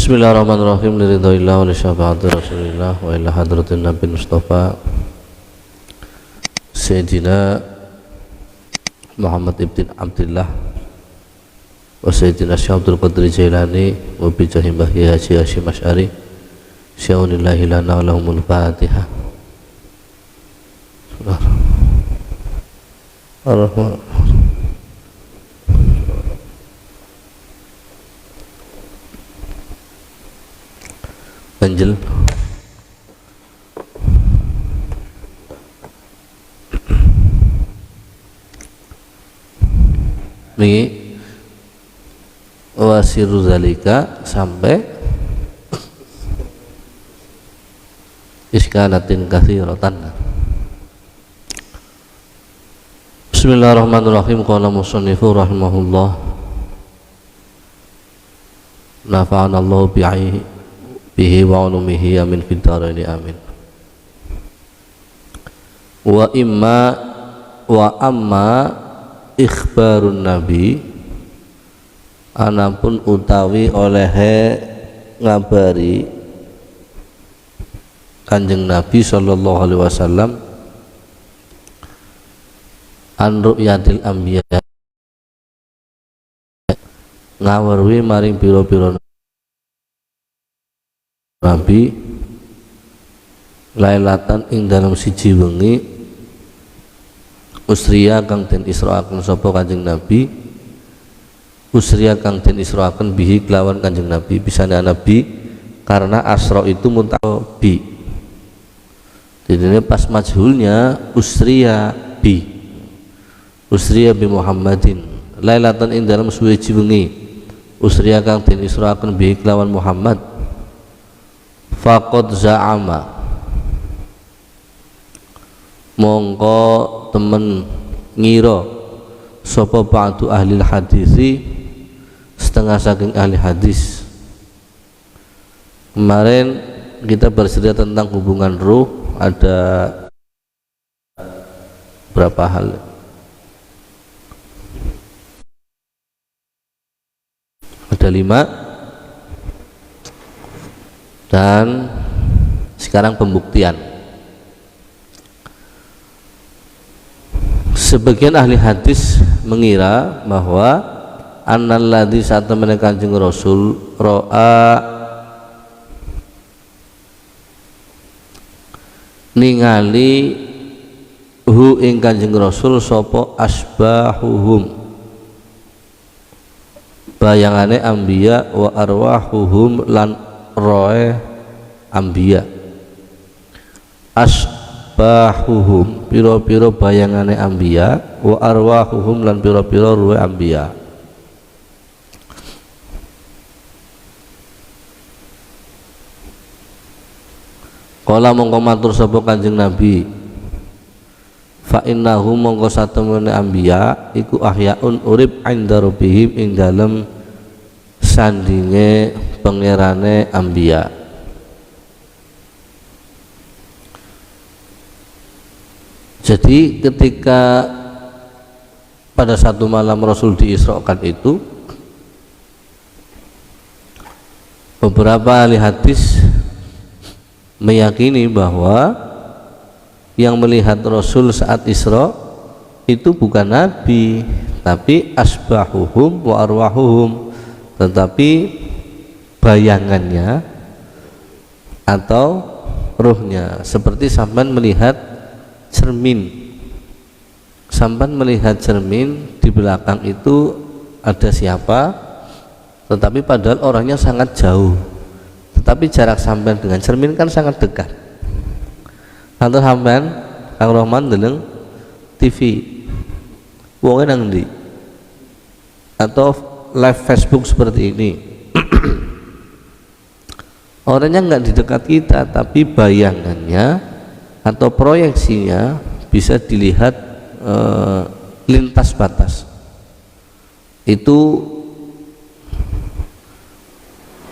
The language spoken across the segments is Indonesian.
Bismillahirrahmanirrahim. Liridhoillah wa li syafaati Rasulillah wa ila hadratin Nabi Mustafa Sayyidina Muhammad ibn Abdillah wa Sayyidina Syekh Abdul Qadir Jailani wa bi jahi Mbahyi Haji Hasyim Asy'ari sya'unillahi lana wa lahumul Fatihah. Ar-Rahman Anjel ini wasiru zalika sampai iskalatin katsiratan. Bismillahirrahmanirrahim. Qala musannifu rahimahullah nafa'anallahu bihi wa ulumihi amin fid dharaini amin. Wa amma ikhbarun nabi anapun utawi olehe ngabari Kanjeng Nabi sallallahu alaihi wasallam an ru'yatil anbiya ngawerwi maring pira-pira Nabi lailatan ing dalam siji wengi usriya kang den israaken sapa Kanjeng Nabi usriya kang den israaken bihi kelawan Kanjeng Nabi bisane Nabi karena asra itu muntabi jadi pas majhulnya usriya bi Muhammadin lailatan ing dalam suwiji wengi usriya kang den israaken bihi kelawan Muhammad faqad za'ama mongko temen ngira sapa ba'du ahli hadisi setengah saking ahli hadis. Kemarin kita bercerita tentang hubungan ruh, ada berapa hal, ada 5. Dan sekarang pembuktian. Sebagian ahli hadis mengira bahwa annalladzi saat temene Kanjeng Rasul ro'a ningali hu ing Kanjeng Rasul sapa asbahuhum bayangane anbiya wa arwahuhum lan roe ambiya asbahuhum piro-piro bayangane ambiya wa arwahuhum lan piro-piro roe ambiya. Kala mongko matur sapa Kanjeng Nabi fa innahum mongko satemene ambiya iku ahyaun urip inda rabbihim ing dalem sandinge pangerane ambiya. Jadi ketika pada satu malam Rasul diisrakan itu, beberapa ahli hadis meyakini bahwa yang melihat Rasul saat Isra itu bukan Nabi tapi asbahuhum wa arwahuhum, tetapi bayangannya atau ruhnya. Seperti sampan melihat cermin, sampan melihat cermin di belakang itu ada siapa, tetapi padahal orangnya sangat jauh, tetapi jarak sampan dengan cermin kan sangat dekat. Atau sampan Kang Rohman deleng TV wonge nang ndi, atau live Facebook seperti ini orangnya nggak di dekat kita tapi bayangannya atau proyeksinya bisa dilihat lintas batas. Itu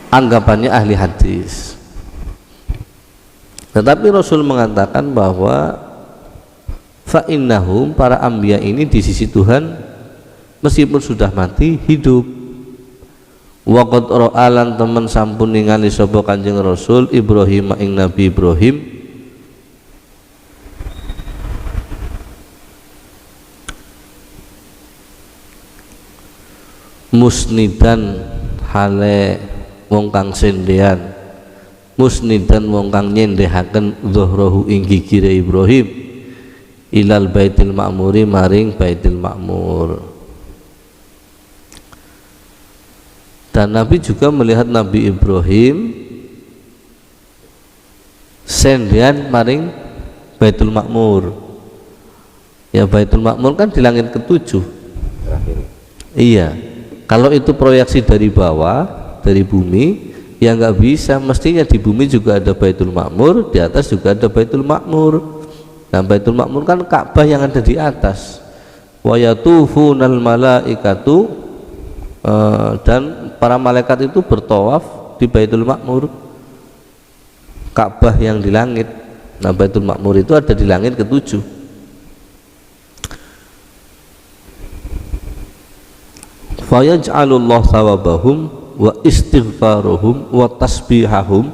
anggapannya ahli hadis. Tetapi Rasul mengatakan bahwa fa innahum para anbiya ini di sisi Tuhan meskipun sudah mati hidup. Waqad ra'alan temen sampun ningali sapa Kanjeng Rasul Ibrahim ing Nabi Ibrahim musnidan hale wong kang sendean, musnidan wong kang nyendehaken zuhrahu ing gigire Ibrahim ilal baitil ma'muri maring baitil ma'mur. Dan Nabi juga melihat Nabi Ibrahim sendian maring Baitul Makmur. Ya Baitul Makmur kan di langit ketujuh. Iya. Kalau itu proyeksi dari bawah, dari bumi, ya nggak bisa. Mestinya di bumi juga ada Baitul Makmur, di atas juga ada Baitul Makmur. Nah Baitul Makmur kan Ka'bah yang ada di atas. Wa yatufunal malaikatu dan para malaikat itu bertawaf di Baitul Makmur, Ka'bah yang di langit. Nah Baitul Makmur itu ada di langit ketujuh. Fayaj'alullah thawabahum wa istighfaruhum wa tasbihahum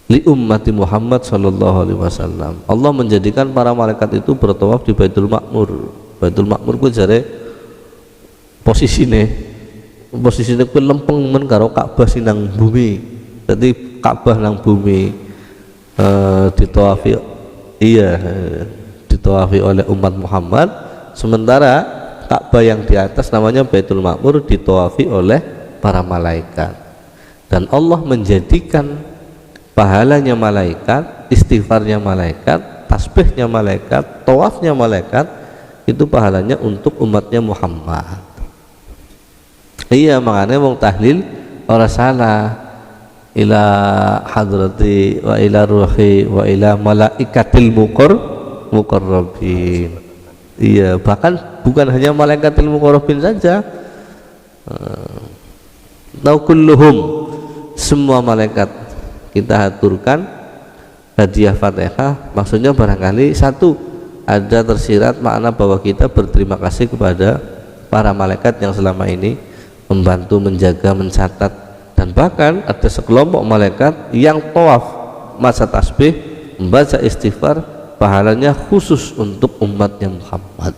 li ummati Muhammad sallallahu alaihi wasallam. Allah menjadikan para malaikat itu bertawaf di Baitul Makmur. Baitul Makmur ku jare posisine ku lempeng men karo Ka'bah sing nang bumi. Dadi Ka'bah nang bumi ditawafi, iya, ditawafi oleh umat Muhammad, sementara Ka'bah yang di atas namanya Baitul Makmur ditawafi oleh para malaikat. Dan Allah menjadikan pahalanya malaikat, istighfarnya malaikat, tasbihnya malaikat, tawafnya malaikat itu pahalanya untuk umatnya Muhammad. Iya, makanya wong tahlil ora salah ila hadrati wa ila ruhi wa ila malaikatil muqarrabin. Iya, bahkan bukan hanya malaikatil muqarrabin saja, kulluhum, semua malaikat kita haturkan hadiah Fatihah. Maksudnya barangkali satu, ada tersirat makna bahwa kita berterima kasih kepada para malaikat yang selama ini membantu, menjaga, mencatat. Dan bahkan ada sekelompok malaikat yang tawaf masa tasbih, membaca istighfar, pahalanya khusus untuk umatnya Muhammad.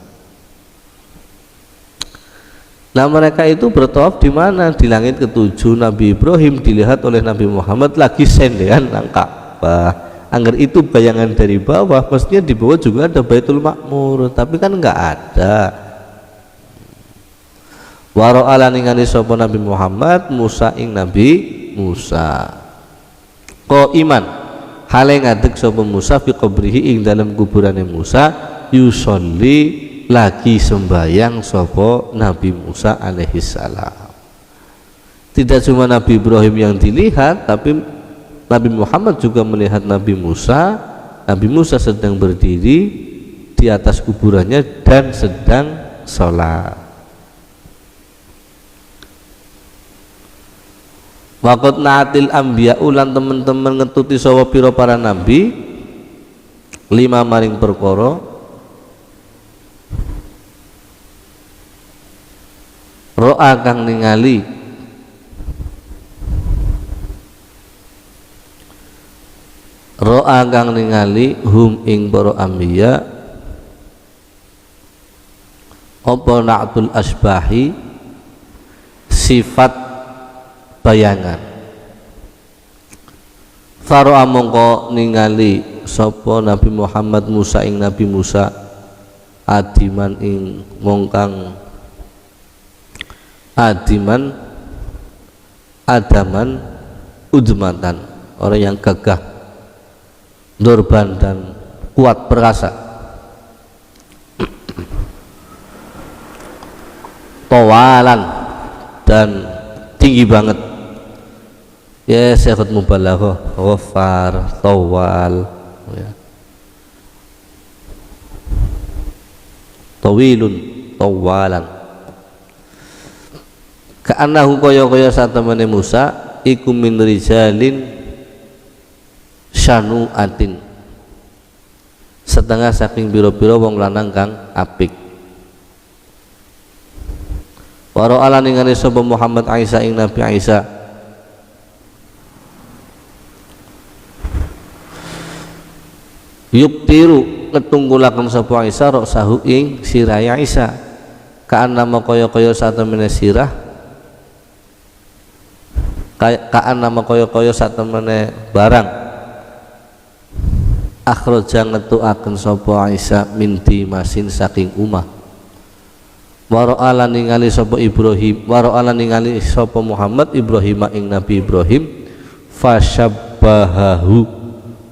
Nah mereka itu bertawaf di mana? Di langit ketujuh. Nabi Ibrahim dilihat oleh Nabi Muhammad lagi sendean nang Ka'bah. Angger itu bayangan dari bawah, mestinya di bawah juga ada Baitul Makmur, tapi kan enggak ada. Waro'ala ningali sapa Nabi Muhammad Musa ing Nabi Musa ko iman hale ngadeg sapa Musa fi qabrihi ing dalam kuburane Musa yusolli lagi sembayang sapa Nabi Musa alaihi salam. Tidak cuma Nabi Ibrahim yang dilihat, tapi Nabi Muhammad juga melihat Nabi Musa. Nabi Musa sedang berdiri di atas kuburannya dan sedang sholat. Waqat na'atil anbiya ulan teman-teman ngetuti sawa pira para nabi lima maring perkara ro'a kang ningali hum ing para anbiya apa na'tul asbahi sifat bayangan. Faro'a mongko ningali sapa Nabi Muhammad Musa ing Nabi Musa adiman ing mongkang adaman udmatan, orang yang gagah, dorban dan kuat perkasa, tawalan dan tinggi banget. Ya sifat mubalaghah, ghafar, tawal, ya. Tawilun, tawalan. Ka'annahu kaya satemene Musa iku min rijalin syanu'atin, setengah saking biro-biro wong lanang kang apik. Wa ra'ala ningali sapa Muhammad Isa ing Nabi Isa yuktiru ketunggulaken sapa Isa ra'sahu ing sirah Isa kaan nama kaya-kaya satemene sirah kaan nama kaya-kaya satemene barang akhraja ngetukaken sapa Isa minti masin saking umah Waro'ala ningali sapa Ibrahim waro'ala ningali sapa Muhammad Ibrahim ing Nabi Ibrahim fasyabbahahu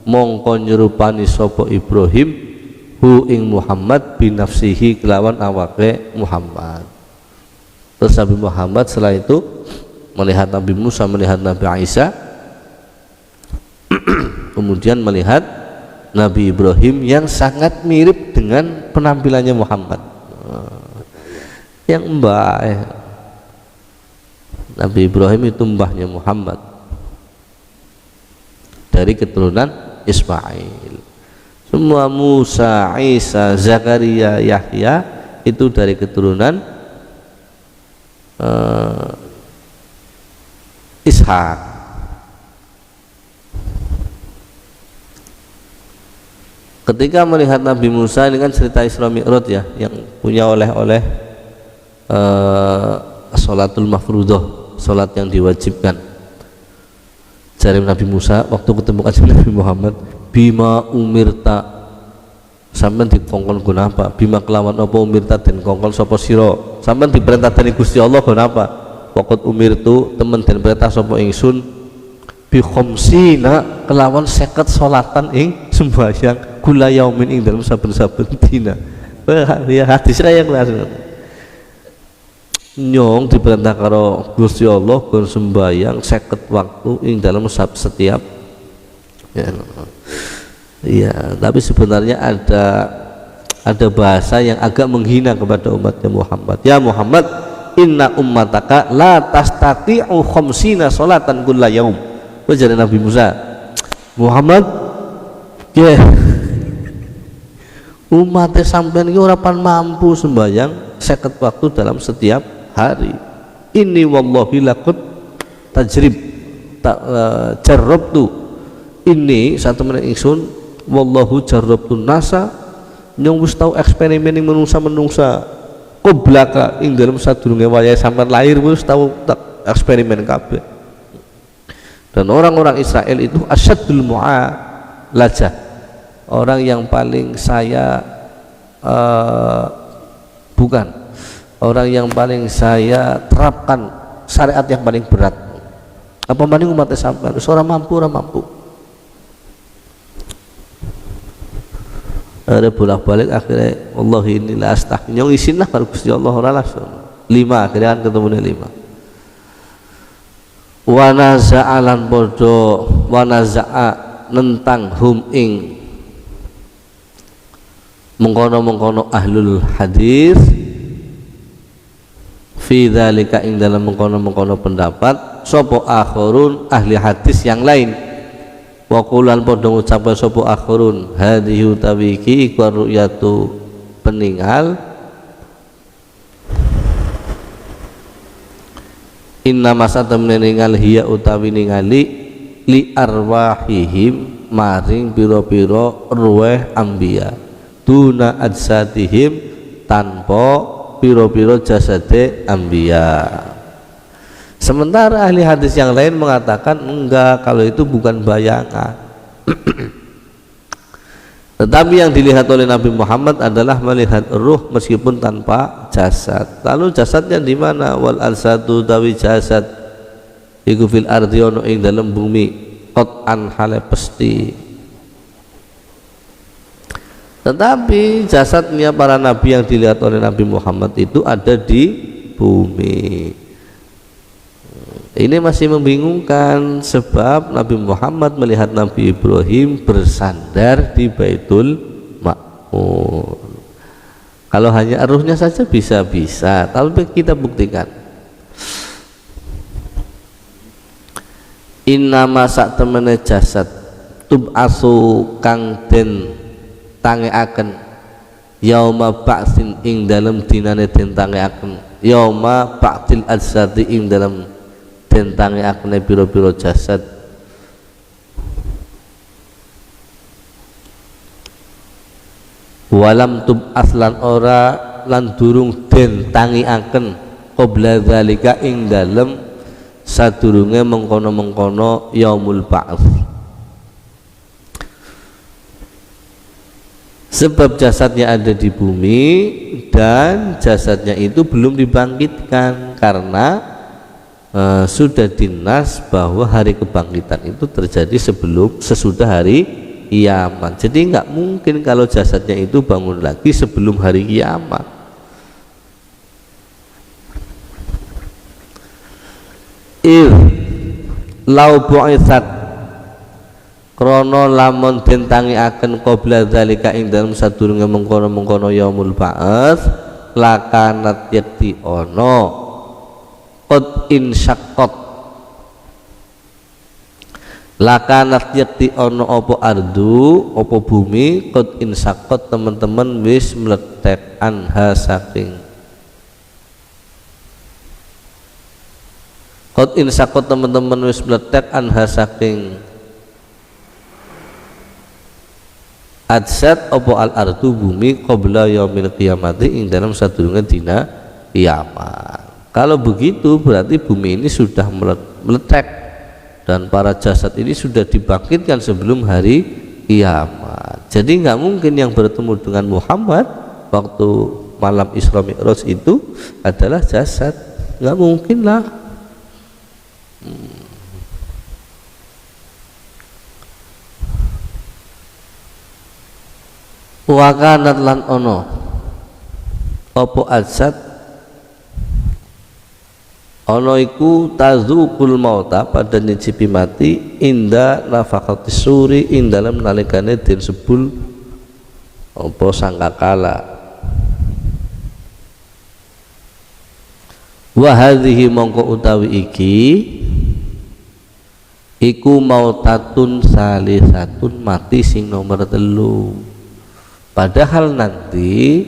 mongko nyerupani sapa Ibrahim hu ing Muhammad binafsihi kelawan awake Muhammad. Terus Nabi Muhammad setelah itu melihat Nabi Musa, melihat Nabi Isa kemudian melihat Nabi Ibrahim yang sangat mirip dengan penampilannya Muhammad yang mbah Nabi Ibrahim itu mbahnya Muhammad dari keturunan Ismail. Semua Musa, Isa, Zakaria, Yahya itu dari keturunan Ishak. Ketika melihat Nabi Musa, ini kan cerita Isra Mi'raj ya, yang punya oleh-oleh sholatul mafruḍah, sholat yang diwajibkan. Jari Nabi Musa waktu ketemu kanjeng Nabi Muhammad, bima umirta sampean dikongkon guna apa? Bima kelawan apa umirta den kongkon sapa sira? Sampean diperintah dening Gusti Allah guna apa? Waqat umirtu temen den perintah sapa ingsun bi khamsina kelawan 50 sholatan ing sembahyang kula yaumin ing dalam saben-saben dina. Ya hadis yang langsung nyong diperintah karo Gusti Allah gon sembahyang 50 waktu ing dalam setiap ya, tapi sebenarnya ada bahasa yang agak menghina kepada umatnya Muhammad. Ya Muhammad, inna ummataka la tastati'u khamsina sholatan kulla yaum. Ujar Nabi Musa, Muhammad ya umatnya sampean iki ora pan mampu sembahyang 50 waktu dalam setiap hari. Ini wallahi laqad tajrib jarrabtu ini satu menit ingsun wallahu jarrabtu nasa nyong wis tau eksperimen ing menungsa qoblaka ing dalem sadurunge wayahe sampean lahir wis tau eksperimen kabeh. Dan orang-orang Israel itu asyadul mu'alajah, orang yang paling saya orang yang paling saya terapkan syariat yang paling berat. Apa maning umatnya sampean ora mampu ada bolak-balik akhirnya Allah inilah astah nyong isin lah karo Gusti Allah ora langsung 5 akhirnya kan ketemu 5 wa naza'alan podo wa naza'a nentang hum ing mengkono-mengkono ahlul hadis fi dzalika ing dalam mengkono-mengkono pendapat sapa akhirun ahli hadis yang lain wa qulan padha ngucap sapa akhirun hadhihi tawiki iku ru'yatu peninggal inna masatam ningal hiya utawi ningali li arwahihim maring pira-pira ruweh anbiya duna ajsatihim tanpa piro-piro jasade anbiya. Sementara ahli hadis yang lain mengatakan enggak, kalau itu bukan bayangan. Tetapi yang dilihat oleh Nabi Muhammad adalah melihat ruh meskipun tanpa jasad. Lalu jasadnya di mana? Wal arsatu tawi jasad iku fil ardi ono ing dalam bumi qat'an hale pesti. Tetapi jasadnya para nabi yang dilihat oleh Nabi Muhammad itu ada di bumi. Ini masih membingungkan sebab Nabi Muhammad melihat Nabi Ibrahim bersandar di Baitul Ma'mur. Kalau hanya ruhnya saja bisa-bisa, tapi kita buktikan. Innama sak temene jasad tub'asu kang den tangeaken yauma ba'sin ing dalem dinane den tangeaken yauma ba'til ajsadi ing dalam dentange akne pira-pira jasad. Walam tub aslan ora lan durung dentangi aken qabla zalika ing dalem sadurunge mengkono-mengkono yaumul ba'ts. Sebab jasadnya ada di bumi dan jasadnya itu belum dibangkitkan karena sudah dinas bahwa hari kebangkitan itu terjadi sesudah hari kiamat. Jadi nggak mungkin kalau jasadnya itu bangun lagi sebelum hari kiamat. Lau bu'itsat krono lamun dentangi akan qabla dzalika ing dalam sadurunge mengkono-mengkono yaumul ba'ats lakanat yakti ono qad insyaqqat lakanat yakti ono opo ardu opo bumi qad insyaqqat teman-teman wis meletek anha saking qad insyaqqat teman-teman wis meletek anha saking adsat opo al ardu bumi qabla yaumil qiyamati ing dalam sadurunge dina kiamat. Kalau begitu berarti bumi ini sudah meletek dan para jasad ini sudah dibangkitkan sebelum hari kiamat. Jadi nggak mungkin yang bertemu dengan Muhammad waktu malam Isra Mi'raj itu adalah jasad, nggak mungkin lah. Wa kanat lan ono opo ajsad ono iku tazuqul mauta pada nyicipi mati inda nafaqatis suri ing dalam nalikane den sebul apa sangkakala. Wa hadhihi mongko utawi iki iku mautatun salisatun mati sing nomor 3. Padahal nanti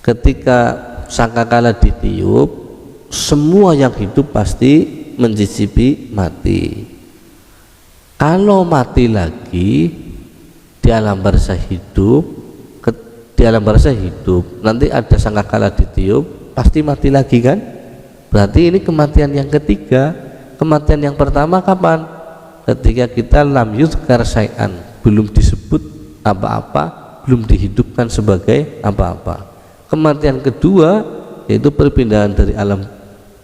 ketika sangkakala ditiup semua yang hidup pasti mencicipi mati. Kalau mati lagi di alam barzah hidup, di alam barzah hidup, nanti ada sangkakala ditiup pasti mati lagi kan? Berarti ini kematian yang ketiga. Kematian yang pertama kapan? Ketika kita lam yuzkar syai'an, belum disebut apa-apa, belum dihidupkan sebagai apa-apa. Kematian kedua yaitu perpindahan dari alam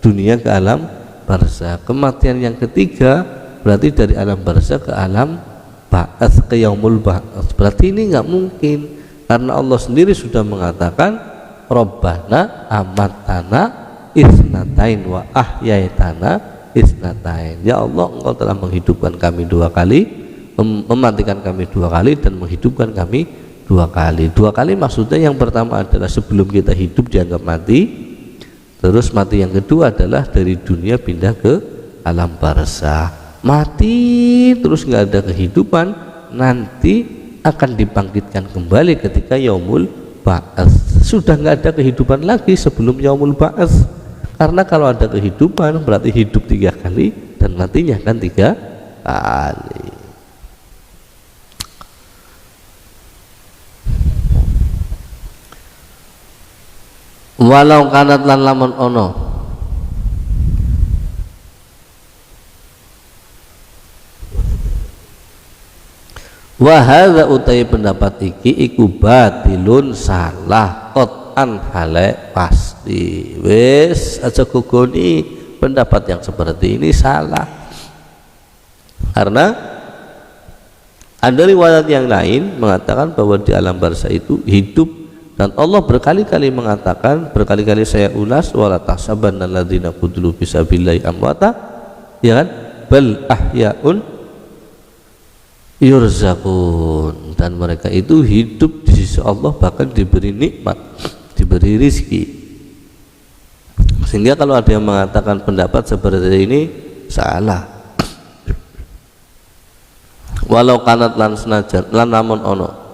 dunia ke alam barzah. Kematian yang ketiga berarti dari alam barzah ke alam ba'ats, ke yaumul ba'ats. Berarti ini nggak mungkin karena Allah sendiri sudah mengatakan Rabbana amatana isnatain wa ahyaitana isnatain. Ya Allah, Engkau telah menghidupkan kami 2 kali, mematikan kami 2 kali dan menghidupkan kami 2 kali. 2 kali maksudnya yang pertama adalah sebelum kita hidup dianggap mati. Terus mati yang kedua adalah dari dunia pindah ke alam barzah. Mati terus nggak ada kehidupan, nanti akan dibangkitkan kembali ketika yaumul ba'ats. Sudah nggak ada kehidupan lagi sebelum yaumul ba'ats. Karena kalau ada kehidupan berarti hidup 3 kali dan matinya kan 3 kali. Walau kanat lan lamun ono wa hadza utai pendapat iki iku batilun salah qat'an hale pasti. Wis aja gogoni pendapat yang seperti ini salah. Karena ada riwayat yang lain mengatakan bahwa di alam barzah itu hidup. Dan Allah berkali-kali mengatakan, berkali-kali saya ulas, wala tahsabanna alladzina qutilu fisabilillahi amwata, ya kan? Bal ahyaun yurzaqun, dan mereka itu hidup di sisi Allah, bahkan diberi nikmat, diberi rizki. Sehingga kalau ada yang mengatakan pendapat seperti ini salah. Walau kanat lan senajan lan namun ono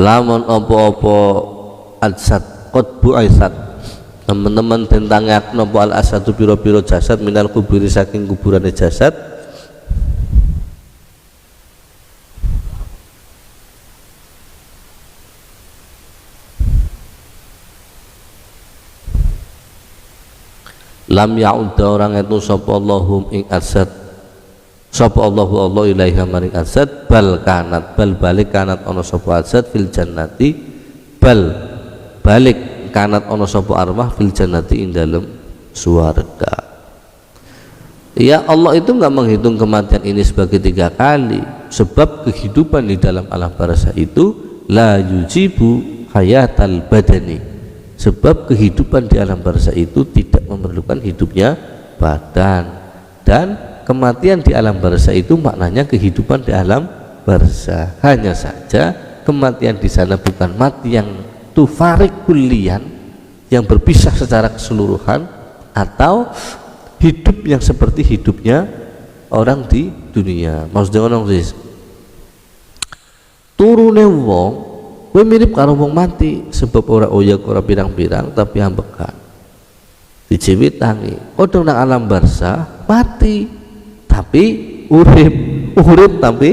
lamun apa-apa adsat qad bu'aitsat teman-teman tentangnya napa al asadu piro-piro jasad minal kuburi saking kuburane jasad lam ya'udda orang itu sapa Allahum ing asad sapa Allahu Allah ilaiha maring asad bal balik kanat ana sapa asad fil jannati bal balik kanat ana sapa arwah fil jannati ing dalem swarga. Ya Allah itu enggak menghitung kematian ini sebagai 3 kali sebab kehidupan di dalam alam barzakh itu la yujibu hayatal badani sebab kehidupan di alam barzakh itu tidak memerlukan hidupnya badan dan kematian di alam barzakh itu maknanya kehidupan di alam barzakh. Hanya saja kematian di sana bukan mati yang tufarik kulian yang berpisah secara keseluruhan atau hidup yang seperti hidupnya orang di dunia. Maksudnya orang sih turune wong kowe mirip karo wong mati sebab ora oyak ora pirang-pirang tapi ambekan dijiwit tangi padha nang alam barzakh mati tapi urip tapi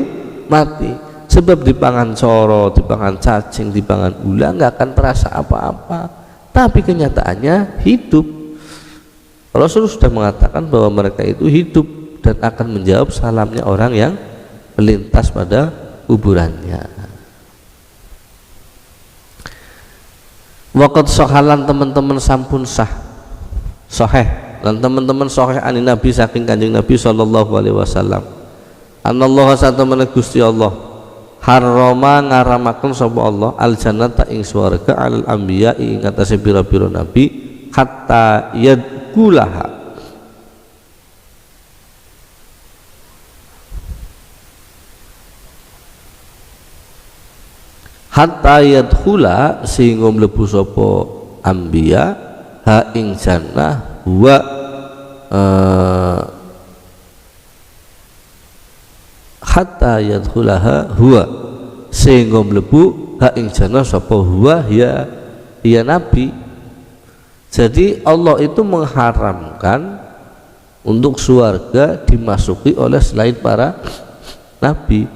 mati sebab dipangan coro, dipangan cacing, dipangan ular nggak akan terasa apa-apa tapi kenyataannya hidup. Rasul sudah mengatakan bahwa mereka itu hidup dan akan menjawab salamnya orang yang melintas pada kuburannya. Waqat sohalan teman-teman sampun sah sahih dan teman-teman sahih ani Nabi saking Kanjeng Nabi sallallahu alaihi wasallam anallaha satamana Gusti Allah harrama ngaramaken sapa Allah al jannata ing swarga alal anbiya ing atase pira-pira nabi hatta yadkulaha hatta yadkhula sehingga mlebu sapa anbiya ha ing jannah wa hatta yadkhulaha huwa sehingga mlebu ha ing jannah sapa huwa ya nabi. Jadi Allah itu mengharamkan untuk surga dimasuki oleh selain para nabi.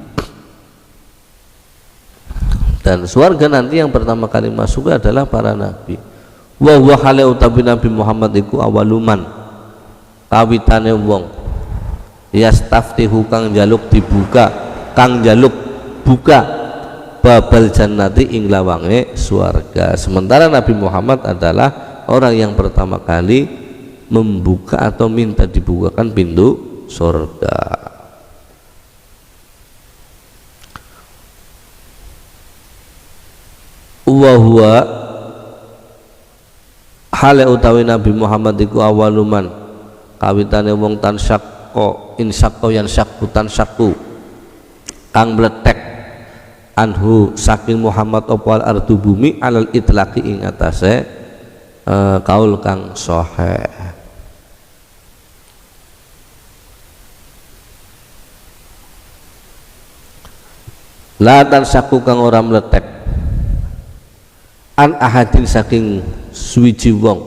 Dan surga nanti yang pertama kali masuk adalah para nabi. Wa huwa hale utawi Nabi Muhammad iku awaluman kawitane wong yastaftihu kang jaluk dibuka kang jaluk buka babal jannati ing lawange surga. Sementara Nabi Muhammad adalah orang yang pertama kali membuka atau minta dibukakan pintu surga. Wa huwa hale utawi Nabi Muhammad iku awaluman kawitane wong tan syaqqa in syaqqa yan syaqu tan syaqu kang mletek anhu saking Muhammad opal ardu bumi alal itlaqi ing atase kaul kang sahih. La tan syaqu kang ora mletek an ahadin saking suwiji wong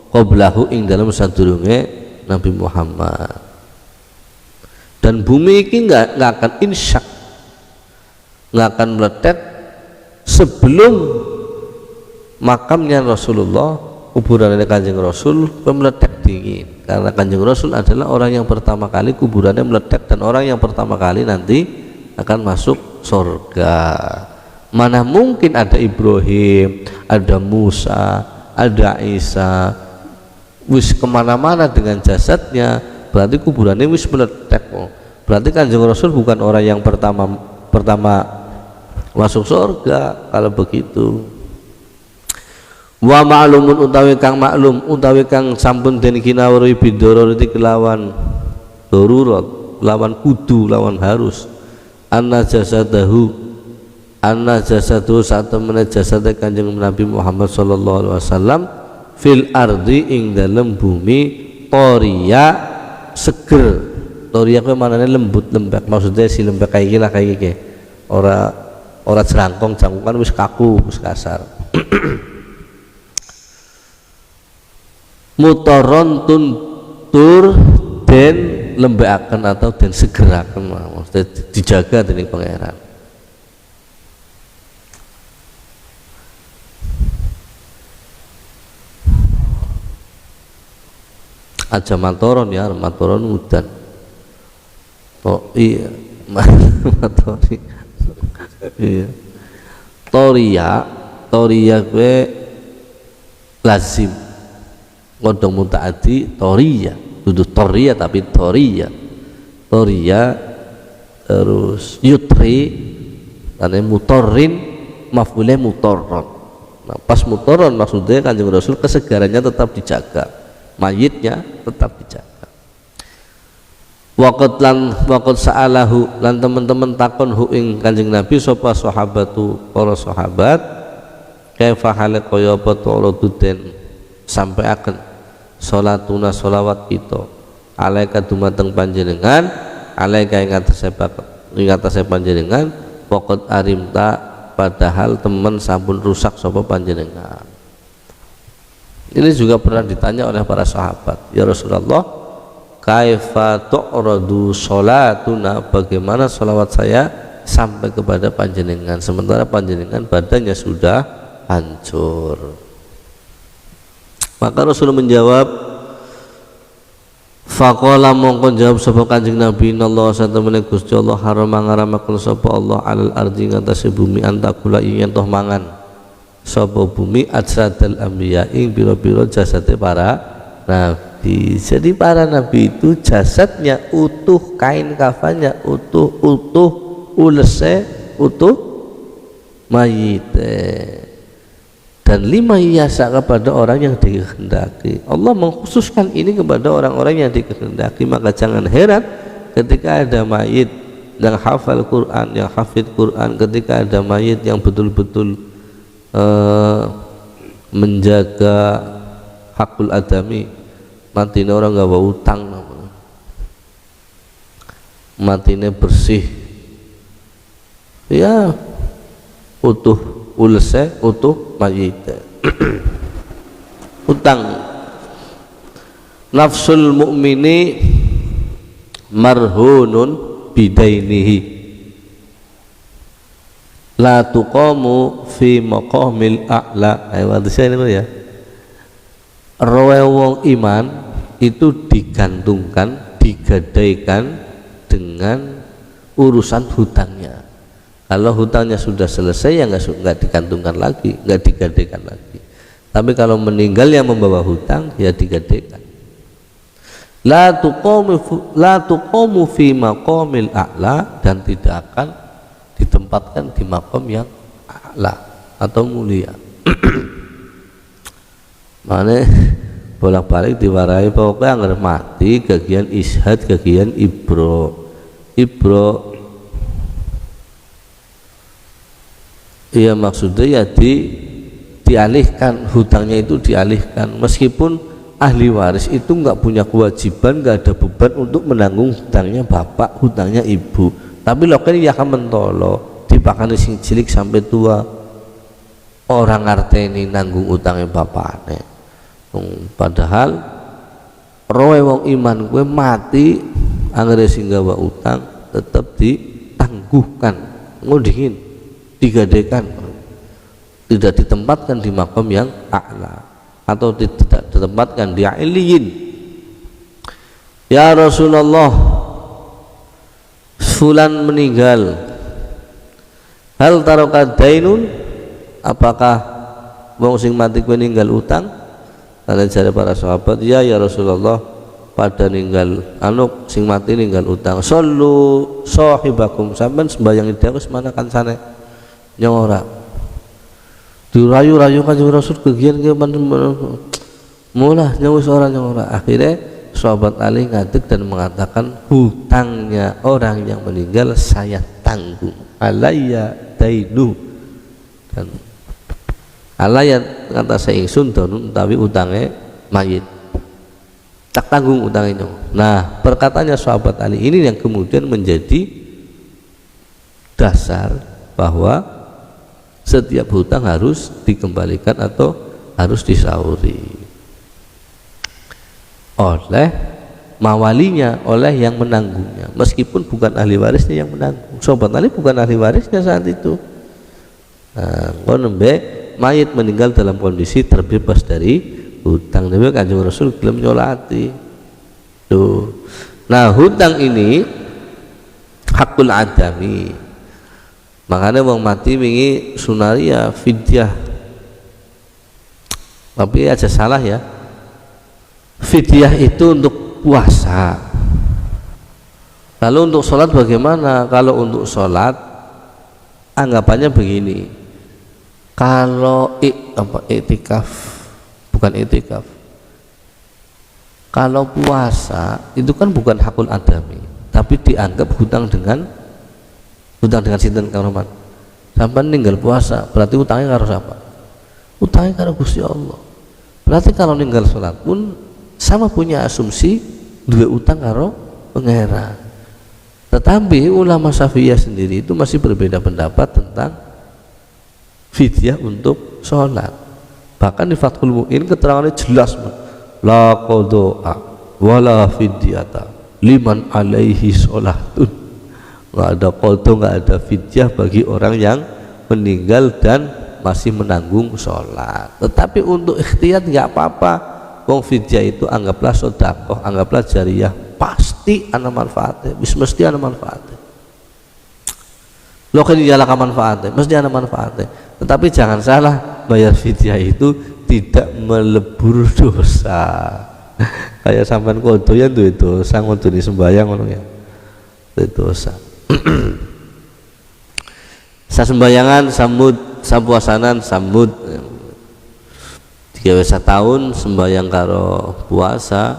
qablahu ing dalam sadurunge Nabi Muhammad. Dan bumi ini nggak akan insyak, nggak akan meletet sebelum makamnya Rasulullah, kuburan Kanjeng Rasul meletet dingin. Karena Kanjeng Rasul adalah orang yang pertama kali kuburannya meletet dan orang yang pertama kali nanti akan masuk surga. Mana mungkin ada Ibrahim, ada Musa, ada Isa, wis kemana-mana dengan jasadnya, berarti kuburannya wis meletek. Berarti Kanjeng Rasul bukan orang yang pertama masuk surga kalau begitu. Wa ma'lumun utawi kang maklum utawi kang sampun den kinawruhi bidororiti kelawan darurat, lawan kudu, lawan harus. Anna jasadu saat temene jasad Kanjeng Nabi Muhammad sallallahu alaihi wasallam fil ardi ing dalem bumi toria seger. Toria kuwi manane lembut lembek, maksudnya si lembek kayak gini lah kayak gini. Ora ora jerangkong jangkungan wis kaku wis kasar. Mutoron tuntur den lembekaken atau den segeraken, maksudnya dijaga dening pangeran. Aja matoron ya, matoron udan. Oh iya, matori. Iya. Toria gue lazim. Kodong mutaati toria, duduk toria tapi toria terus yutri, karena mutorin maf'ulnya mutoron. Nah, pas mutoron maksudnya Kanjeng Rasul kesegarannya tetap dijaga, mayitnya tetap dijaga. Waqat sa'alahu lan teman-teman takon hu ing Kanjeng Nabi sapa sahabatu para sahabat kaifa hale kaya apa tu'raduden sampai akan sholatuna sholawat kita alaika dumateng panjenengan alaika ing atase panjenengan pokot arimta padahal teman sampun rusak sapa panjenengan. Ini juga pernah ditanya oleh para sahabat, ya Rasulullah kaifa tu'radu sholatuna, bagaimana sholawat saya sampai kepada panjenengan sementara panjenengan badannya sudah hancur. Maka Rasul menjawab, faqala mongko jawab sapa Kanjeng Nabi innallaha satamene Gusti Allah haram ngaramakul sapa Allah alal ardi ngatasi bumi antakula ing toh mangan sapa bumi ajsadal anbiya ing pira-pira jasate para nabi. Jadi para nabi itu jasadnya utuh, kain kafannya utuh, ulese utuh, mayite. Dan 5 hiasa kepada orang yang dikehendaki. Allah mengkhususkan ini kepada orang-orang yang dikehendaki. Maka jangan heran ketika ada mayit yang hafal Quran, yang hafid Quran, ketika ada mayit yang betul-betul menjaga hakul adami, matinya orang gak bawa utang, matinya bersih, ya utuh ulse utuh mayit. Utang nafsul mu'mini marhunun bidainihi la tuqamu fi maqamil a'la. Ayo ini ya, roh wong iman itu digantungkan, digadaikan dengan urusan hutangnya. Kalau hutangnya sudah selesai ya nggak digantungkan lagi, nggak digadaikan lagi. Tapi kalau meninggal yang membawa hutang ya digadaikan. La tuqamu fi maqamil a'la, dan tidak akan ditempatkan di makom yang a'la atau mulia. Mana bolak-balik diwarai pokoknya anggar mati kegian ishad, kegian ibro ya maksudnya ya dialihkan, hutangnya itu dialihkan, meskipun ahli waris itu nggak punya kewajiban, nggak ada beban untuk menanggung hutangnya bapak, hutangnya ibu, tapi lo kan ya akan mentolo dipakani sing cilik sampai tua orang ngarteni nanggung utangnya bapaknya. Padahal roe wong iman gue mati anggere sing gawa utang tetap ditangguhkan, ngundingin, digadaikan, tidak ditempatkan di makom yang a'la atau tidak ditempatkan di a'iliyin. Ya Rasulullah, fulan meninggal, hal taraka dainun, apakah wong sing mati kuwi ninggal utang? Kalian jare para sahabat, ya Rasulullah, pada ninggal sing mati ninggal utang. Sallu sahibakum, sampean sembahyang dhewe semana kancane nyora. Dirayu-rayu Kanjeng Rasul kegian ke mulah nyawa seorang nyora. Akhirnya sahabat Ali ngadeg dan mengatakan hutangnya orang yang meninggal saya tanggung, alayya dainu, dan alayya kata saya ingsun donun tapi utangnya mayit tak tanggung utangnya. Nah perkataannya sahabat Ali ini yang kemudian menjadi dasar bahwa setiap hutang harus dikembalikan atau harus disauri oleh mawalinya, oleh yang menanggungnya, meskipun bukan ahli warisnya yang menanggung. Sobat Ali bukan ahli warisnya saat itu. Nah, nembe mayit meninggal dalam kondisi terbebas dari hutang, nembe Kanjeng Rasul gelem nyolati. Tuh. Nah, hutang ini hakul adami. Makanya wong mati wingi sunaria fidyah. Tapi aja salah ya. Fidyah itu untuk puasa. Lalu untuk sholat bagaimana? Kalau untuk sholat anggapannya begini. Kalau iktikaf, bukan iktikaf. Kalau puasa itu kan bukan hakul adami, tapi dianggap hutang dengan sinten Kang Roman. Sampai ninggal puasa, berarti utangnya karo siapa? Utangnya karo Gusti Allah. Berarti kalau ninggal sholat pun sama punya asumsi dua utang karo pangeran. Tetapi ulama Syafi'iyah sendiri itu masih berbeda pendapat tentang fidyah untuk sholat. Bahkan di Fathul Mu'in keterangannya jelas, la qadha wala fidyata liman alaihi sholatun. Nggak ada qadha, nggak ada fidyah bagi orang yang meninggal dan masih menanggung sholat. Tetapi untuk ikhtiyat nggak apa-apa. Wong fidyah itu anggaplah sedekah, anggaplah jariyah, pasti ana manfaatnya, mesti ana manfaatnya. Lo kan iyalah manfaatnya, mesti ana manfaatnya. Tetapi jangan salah, bayar fidyah itu tidak melebur dosa. Kayak sampean kodo ya duwe dosa ngodoni sembahyang ngono ya. Duwe dosa. Sasembayangan sambut, sapuasanan sambut. 3 tahun sembahyang karo puasa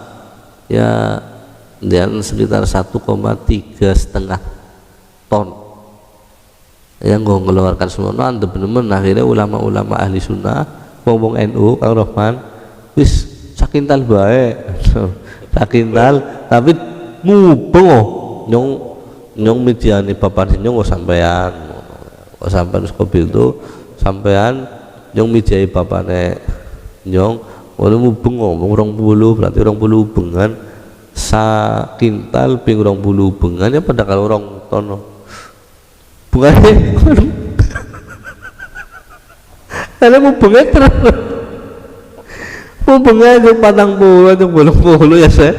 ya, dan sekitar 1,3 ton yang mengeluarkan semua. Anda bener-bener akhirnya ulama-ulama ahli sunnah ngomong NU Kang Rohman wis sakintal bae sakintal tapi mubeng nyong midiane bapak nyong sampean skobil itu sampean nyong midiai bapane nyong oleh mubeng ngomong 20 berarti 20 ubengan sakintal ping 20 ubengan ya pada kalau orang tono bunganya karena mubengnya terus mubengnya aja 40 aja 80 ya saya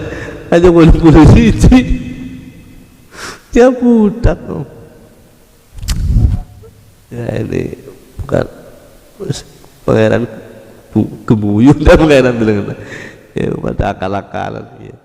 aja 80 siji dia budak ya ini bukan pangeran gemuyu dan pangeran bilang ya pada akal-akalan ya.